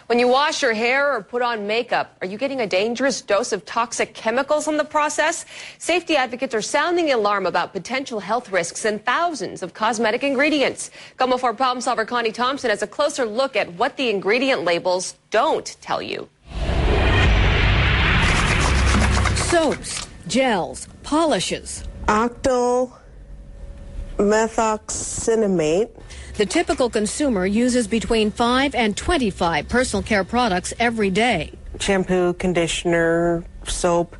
When you wash your hair or put on makeup, are you getting a dangerous dose of toxic chemicals in the process? Safety advocates are sounding the alarm about potential health risks in thousands of cosmetic ingredients. Como 4 problem solver Connie Thompson has a closer look at what the ingredient labels don't tell you. Soaps, gels, polishes. Octyl methoxynitrate. The typical consumer uses between 5 and 25 personal care products every day. Shampoo, conditioner, soap.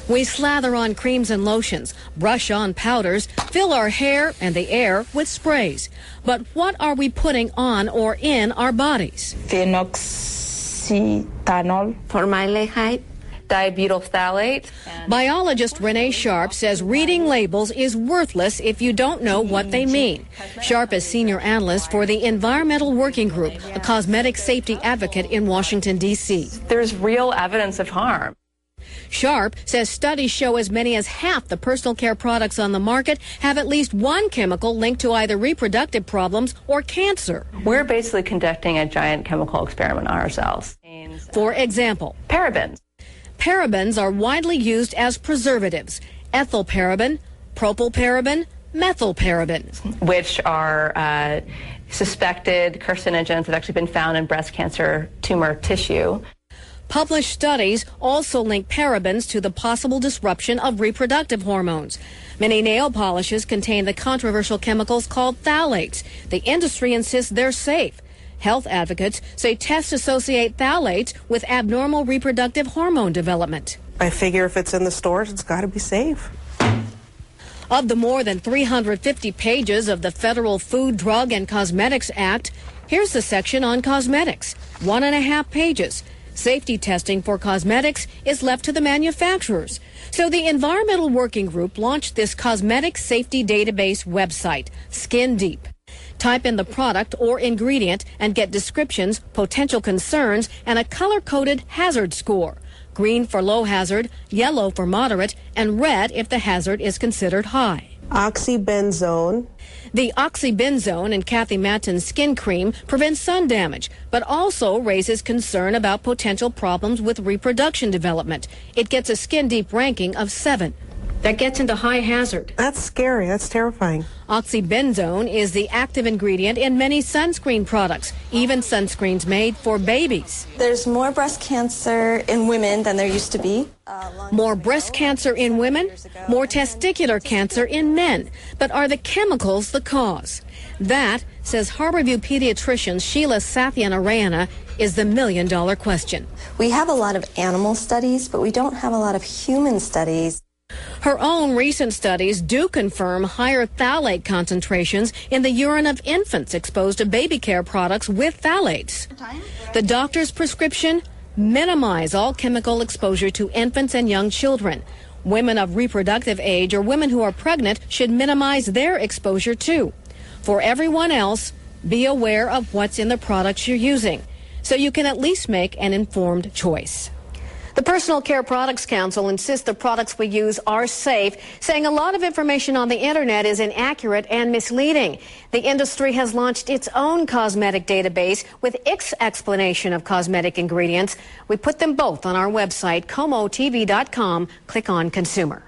We slather on creams and lotions, brush on powders, fill our hair and the air with sprays. But what are we putting on or in our bodies? Phenoxyethanol. Formaldehyde. Dibutyl phthalate. Biologist Renee Sharp says reading labels is worthless if you don't know what they mean. Sharp is senior analyst for the Environmental Working Group, a cosmetic safety advocate in Washington, D.C. There's real evidence of harm. Sharp says studies show as many as half the personal care products on the market have at least one chemical linked to either reproductive problems or cancer. We're basically conducting a giant chemical experiment on ourselves. For example, Parabens. Parabens are widely used as preservatives. Ethylparaben, propylparaben, methylparaben. Which are suspected carcinogens that have actually been found in breast cancer tumor tissue. Published studies also link parabens to the possible disruption of reproductive hormones. Many nail polishes contain the controversial chemicals called phthalates. The industry insists they're safe. Health advocates say tests associate phthalates with abnormal reproductive hormone development. I figure if it's in the stores, it's got to be safe. Of the more than 350 pages of the Federal Food, Drug, and Cosmetics Act, here's the section on cosmetics, 1.5 pages. Safety testing for cosmetics is left to the manufacturers. So the Environmental Working Group launched this cosmetic safety database website, Skin Deep. Type in the product or ingredient and get descriptions, potential concerns, and a color-coded hazard score. Green for low hazard, yellow for moderate, and red if the hazard is considered high. Oxybenzone. The oxybenzone in Kathy Matton's skin cream prevents sun damage, but also raises concern about potential problems with reproduction development. It gets a Skin Deep ranking of 7. That gets into high hazard. That's scary. That's terrifying. Oxybenzone is the active ingredient in many sunscreen products, even sunscreens made for babies. There's more breast cancer in women than there used to be. More breast cancer in women, more testicular cancer in men. But are the chemicals the cause? That, says Harborview pediatrician Sheila Sathian-Arayana, is the million-dollar question. We have a lot of animal studies, but we don't have a lot of human studies. Her own recent studies do confirm higher phthalate concentrations in the urine of infants exposed to baby care products with phthalates. The doctor's prescription? Minimize all chemical exposure to infants and young children. Women of reproductive age or women who are pregnant should minimize their exposure too. For everyone else, be aware of what's in the products you're using, so you can at least make an informed choice. The Personal Care Products Council insists the products we use are safe, saying a lot of information on the internet is inaccurate and misleading. The industry has launched its own cosmetic database with its explanation of cosmetic ingredients. We put them both on our website, comotv.com. Click on Consumer.